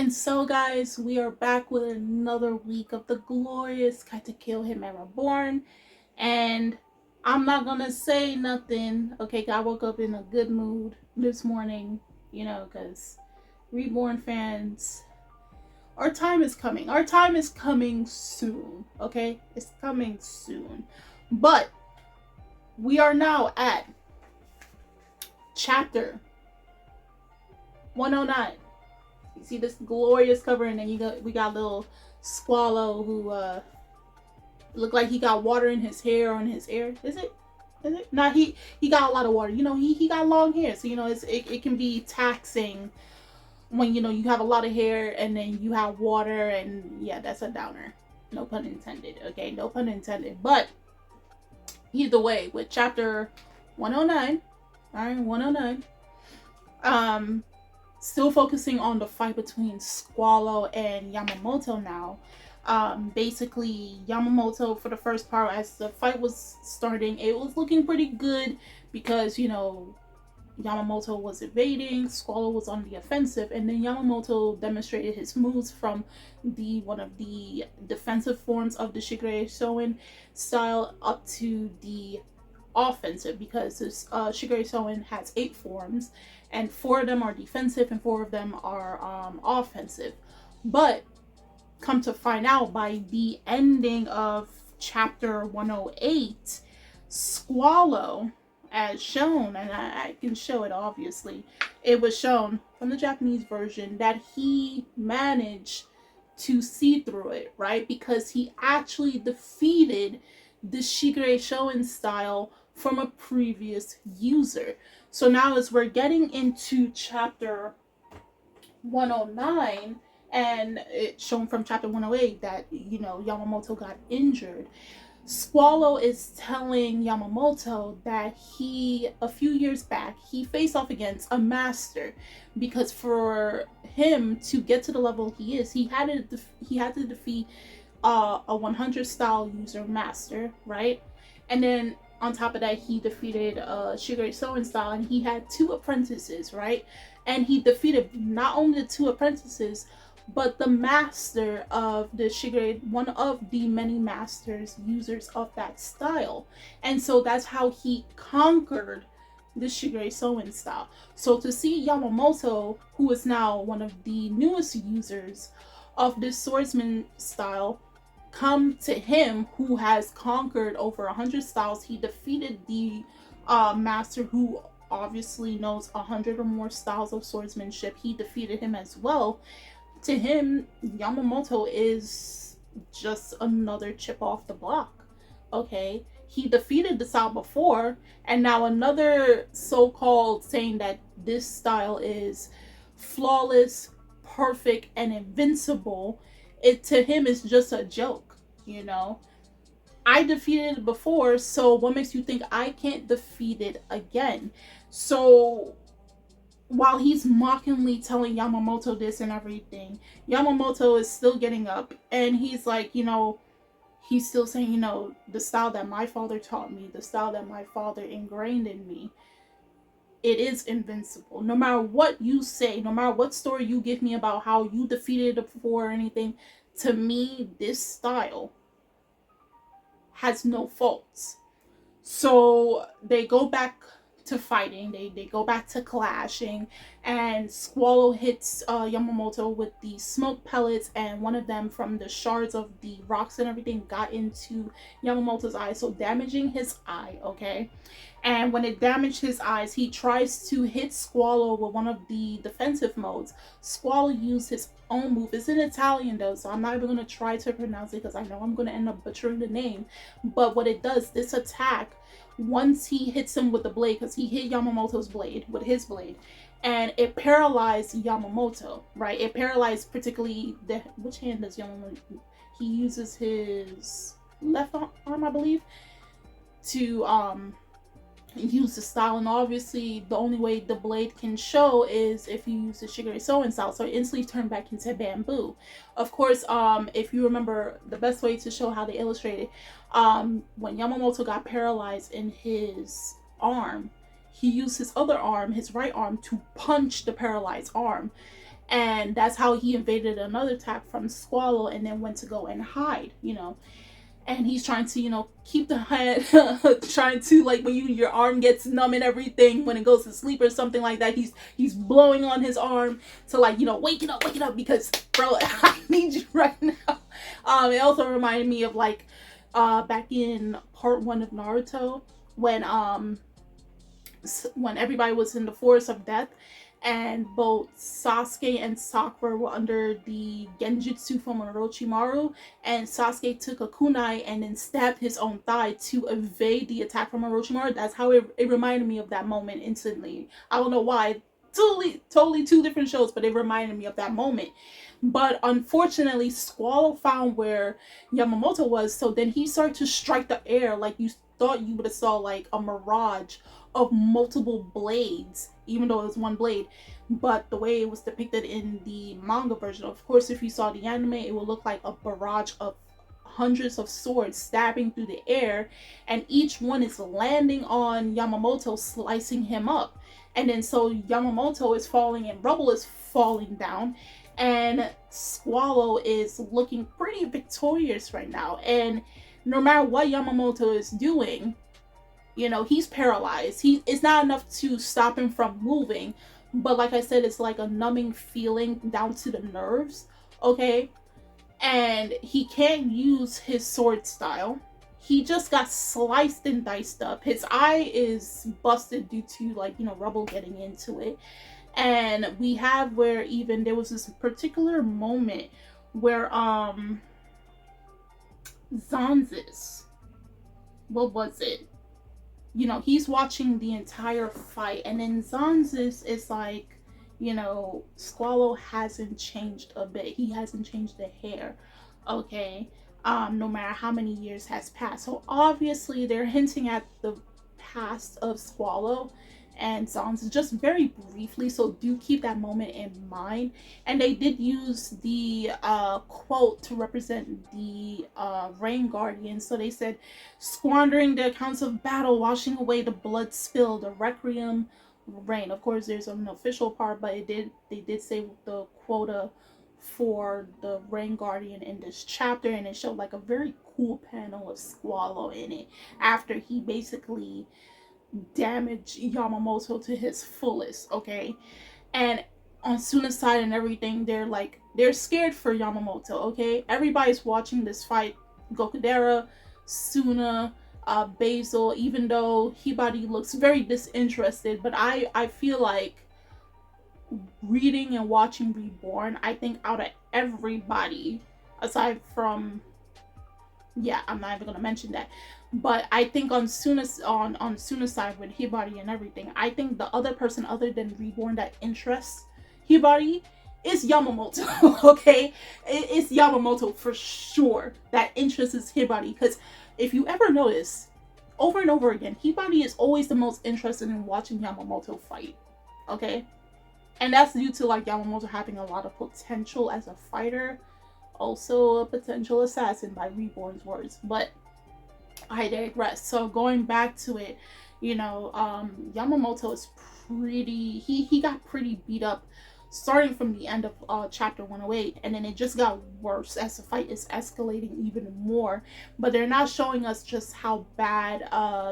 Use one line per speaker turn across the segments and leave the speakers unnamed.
And so guys, we are back with another week of the glorious Katekyo Hitman REBORN. And I'm not gonna say nothing. Okay, I woke up in a good mood this morning, because Reborn fans, our time is coming. Our time is coming soon, okay? It's coming soon. But we are now at chapter 109. You see this glorious cover, and then we got little Squallow who look like he got water in his hair or in his ear. Is it? Nah, he got a lot of water. He got long hair, so it can be taxing when you have a lot of hair and then you have water, and yeah, that's a downer. No pun intended. Okay, no pun intended. But either way, with chapter 109, all right, 109. Still focusing on the fight between Squallow and Yamamoto now. Basically, Yamamoto, for the first part, as the fight was starting, it was looking pretty good because, Yamamoto was evading, Squallow was on the offensive, and then Yamamoto demonstrated his moves from one of the defensive forms of the Shigure Shoin style up to the offensive, because this Shigure Shoin has 8 forms, and 4 of them are defensive and 4 of them are offensive. But come to find out, by the ending of chapter 108, Squallow, as shown, and I can show it obviously, it was shown from the Japanese version that he managed to see through it, right? Because he actually defeated the Shigure Shoin style from a previous user. So now, as we're getting into chapter 109, and it's shown from chapter 108 that, Yamamoto got injured, Squallow is telling Yamamoto that a few years back, he faced off against a master, because for him to get to the level he is, he had to defeat a 100 style user master, right? And then on top of that, he defeated Shigure Shoin style, and he had 2 apprentices, right? And he defeated not only the 2 apprentices, but the master of the Shigure, one of the many masters users of that style. And so that's how he conquered the Shigure Shoin style. So to see Yamamoto, who is now one of the newest users of this swordsman style, come to him, who has conquered over 100 styles. He defeated the master, who obviously knows 100 or more styles of swordsmanship. He defeated him as well. To him, Yamamoto is just another chip off the block. Okay, he defeated the style before, and now another so-called saying that this style is flawless, perfect, and invincible. It to him is just a joke. I defeated it before, so what makes you think I can't defeat it again? So while he's mockingly telling Yamamoto this and everything, Yamamoto is still getting up, and he's like, he's still saying, the style that my father taught me, the style that my father ingrained in me, it is invincible. No matter what you say, no matter what story you give me about how you defeated it before or anything, to me, this style has no faults. So they go back to fighting, they go back to clashing, and Squallow hits Yamamoto with the smoke pellets, and one of them from the shards of the rocks and everything got into Yamamoto's eye, so damaging his eye, okay? And when it damaged his eyes, he tries to hit Squallow with one of the defensive modes. Squallow used his own move. It's in Italian though, so I'm not even going to try to pronounce it because I know I'm going to end up butchering the name. But what it does, this attack, once he hits him with the blade, because he hit Yamamoto's blade with his blade, and it paralyzed Yamamoto, right? It paralyzed particularly which hand does Yamamoto? He uses his left arm, I believe, to use the style, and obviously the only way the blade can show is if you use the Shigure Shoin style, so it instantly turned back into bamboo. Of course, if you remember, the best way to show how they illustrated, when Yamamoto got paralyzed in his arm, he used his other arm, his right arm, to punch the paralyzed arm, And that's how he evaded another attack from Squallow and then went to go and hide, and he's trying to, keep the head, trying to, like, when your arm gets numb and everything when it goes to sleep or something like that, he's blowing on his arm to, like, wake it up, because, bro, I need you right now. It also reminded me of, like, back in part 1 of Naruto, when everybody was in the forest of death, and both Sasuke and Sakura were under the genjutsu from Orochimaru, and Sasuke took a kunai and then stabbed his own thigh to evade the attack from Orochimaru. That's how it reminded me of that moment instantly. I don't know why. Totally two different shows, but it reminded me of that moment. But unfortunately, Squallow found where Yamamoto was, so then he started to strike the air like you thought you would have saw, like, a mirage of multiple blades, even though it was one blade. But the way it was depicted in the manga version, of course, if you saw the anime, it would look like a barrage of hundreds of swords stabbing through the air, and each one is landing on Yamamoto, slicing him up. And then so Yamamoto is falling and rubble is falling down, and Squallow is looking pretty victorious right now. And no matter what Yamamoto is doing, he's paralyzed. It's not enough to stop him from moving, but like I said, it's like a numbing feeling down to the nerves, okay? And he can't use his sword style. He just got sliced and diced up. His eye is busted due to, like, rubble getting into it. And we have where even there was this particular moment where Zanzis, what was it? He's watching the entire fight, and then Zanzis is like, Squallow hasn't changed a bit. He hasn't changed the hair, okay? No matter how many years has passed. So obviously they're hinting at the past of Squallow and Zanzis just very briefly, so do keep that moment in mind. And they did use the quote to represent the Rain Guardian. So they said, squandering the accounts of battle, washing away the blood spilled, the Requiem of Rain. Of course, there's an official part, but they did say the quota for the Rain Guardian in this chapter, and it showed like a very cool panel of Squallow in it after he basically damaged Yamamoto to his fullest, okay? And on Suna's side and everything, they're scared for Yamamoto, okay? Everybody's watching this fight. Gokudera, Suna, Basil, even though Hibari looks very disinterested, but I feel like reading and watching Reborn, I think out of everybody, aside from, yeah, I'm not even gonna mention that, but I think on Suna's side with Hibari and everything, I think the other person other than Reborn that interests Hibari is Yamamoto. Okay, it's Yamamoto for sure that interests Hibari, because if you ever notice, over and over again, Hibari is always the most interested in watching Yamamoto fight, okay? And that's due to, like, Yamamoto having a lot of potential as a fighter, also a potential assassin by Reborn's words, but I digress. So going back to it, Yamamoto is pretty, he got pretty beat up starting from the end of chapter 108, and then it just got worse as the fight is escalating even more. But they're not showing us just how bad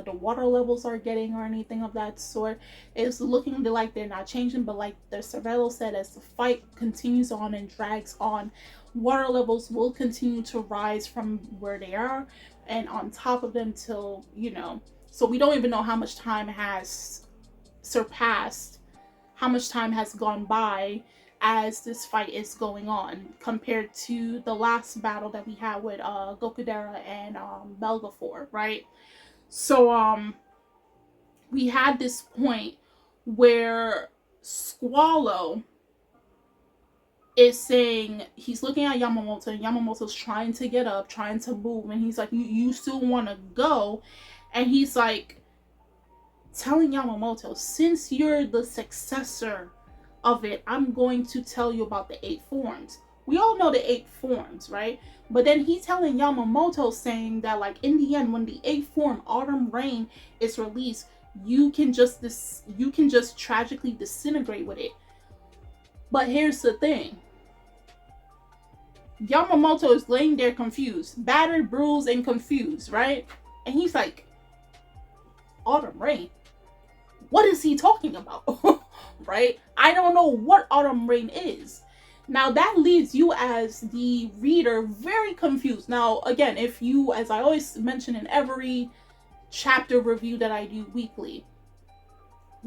the water levels are getting or anything of that sort. It's looking like they're not changing, but like the Cervelo said, as the fight continues on and drags on, water levels will continue to rise from where they are and on top of them till, so we don't even know how much time has surpassed, how much time has gone by as this fight is going on compared to the last battle that we had with Gokudera and Belgafor, right? So we had this point where Squallow is saying, he's looking at Yamamoto, and Yamamoto's trying to get up, trying to move, and he's like, you still want to go? And he's like telling Yamamoto, since you're the successor of it, I'm going to tell you about the 8 forms. We all know the 8 forms, right? But then he's telling Yamamoto, saying that, like, in the end, when the 8th form, Autumn Rain, is released, you can just tragically disintegrate with it. But here's the thing. Yamamoto is laying there confused, battered, bruised, and confused, right? And he's like, Autumn Rain? What is he talking about? Right? I don't know what Autumn Rain is. Now that leaves you as the reader very confused. Now, again, if you, as I always mention in every chapter review that I do weekly,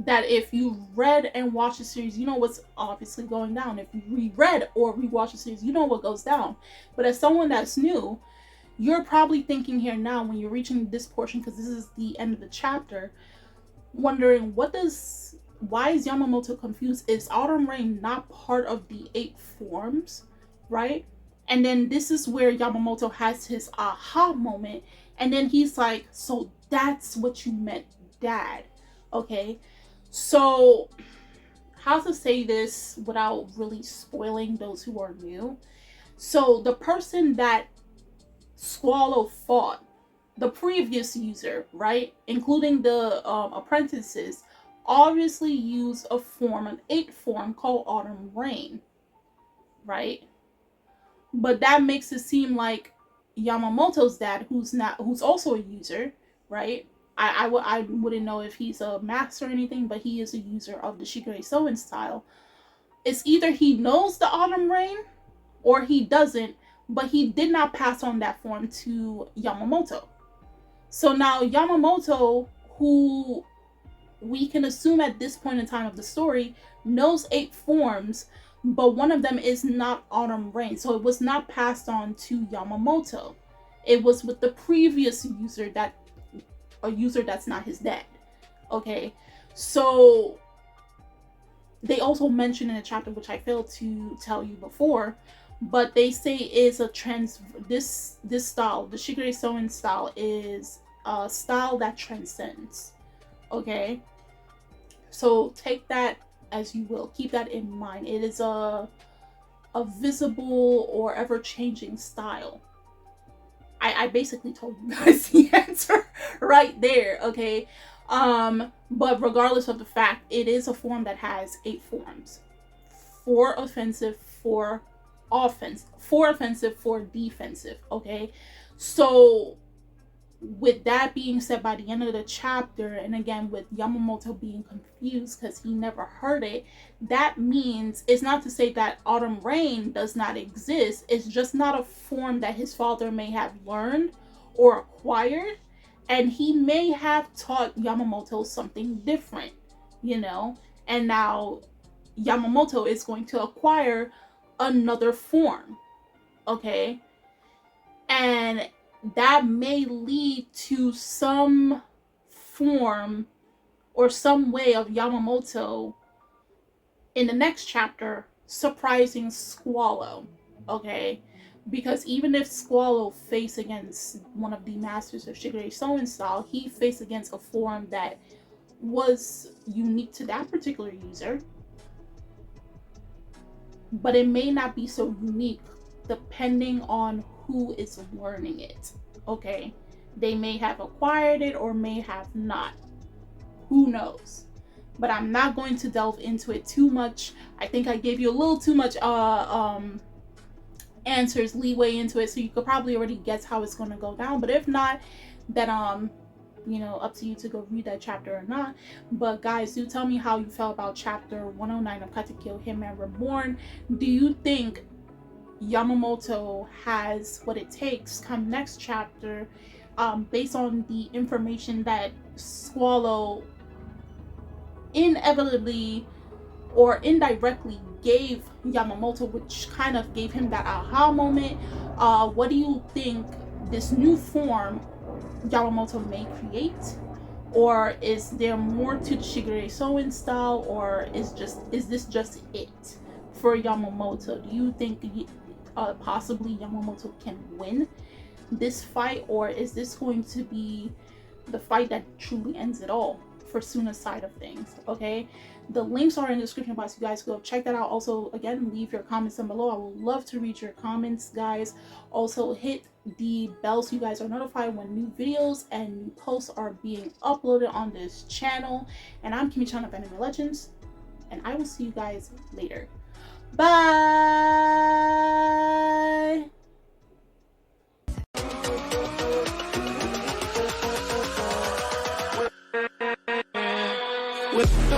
that if you read and watched the series, you know what's obviously going down. If you reread or rewatch the series, you know what goes down. But as someone that's new, you're probably thinking here now when you're reaching this portion, because this is the end of the chapter, wondering why is Yamamoto confused? Is Autumn Rain not part of the 8 forms, right? And then this is where Yamamoto has his aha moment, and then he's like, so that's what you meant, Dad. Okay, so how to say this without really spoiling those who are new? So the person that Squallow fought, the previous user, right, including the apprentices, obviously used a form, an 8 form called Autumn Rain, right? But that makes it seem like Yamamoto's dad, who's also a user, right? I wouldn't know if he's a master or anything, but he is a user of the Shigure Soin style. It's either he knows the Autumn Rain or he doesn't, but he did not pass on that form to Yamamoto. So now Yamamoto, who we can assume at this point in time of the story, knows 8 forms, but one of them is not Autumn Rain. So it was not passed on to Yamamoto. It was with the previous user, a user that's not his dad. Okay, so they also mention in a chapter, which I failed to tell you before, but they say is this style, the Shigure Soin style, is a style that transcends. Okay, so take that as you will, keep that in mind. It is a visible or ever-changing style. I basically told you guys the answer right there, okay? But regardless of the fact, it is a form that has 8 forms. 4 offensive, 4 offensive, 4 offensive, 4 defensive, okay? So with that being said, by the end of the chapter, and again with Yamamoto being confused because he never heard it, that means it's not to say that Autumn Rain does not exist. It's just not a form that his father may have learned or acquired, and he may have taught Yamamoto something different, you know, and now Yamamoto is going to acquire another form, okay? And that may lead to some form or some way of Yamamoto in the next chapter surprising Squallow, okay? Because even if Squallow faced against one of the masters of Shigure Soin style, he faced against a form that was unique to that particular user, but it may not be so unique depending on who is learning it, okay? They may have acquired it or may have not. Who knows? But I'm not going to delve into it too much. I think I gave you a little too much answers, leeway into it, so you could probably already guess how it's going to go down. But if not, then you know, up to you to go read that chapter or not. But guys, do tell me how you felt about chapter 109 of Katekyo Hitman Reborn. Do you think Yamamoto has what it takes come next chapter, based on the information that Squallow inevitably or indirectly gave Yamamoto, which kind of gave him that aha moment? What do you think this new form Yamamoto may create? Or is there more to the Shigure Soin style, or is this just it for Yamamoto? Do you think possibly Yamamoto can win this fight, or is this going to be the fight that truly ends it all for Suna's side of things? Okay, the links are in the description box. You guys go check that out. Also, again, leave your comments down below. I would love to read your comments, guys. Also, hit the bell so you guys are notified when new videos and new posts are being uploaded on this channel. And I'm Kimi-chan of Anime Legends, and I will see you guys later. Bye. With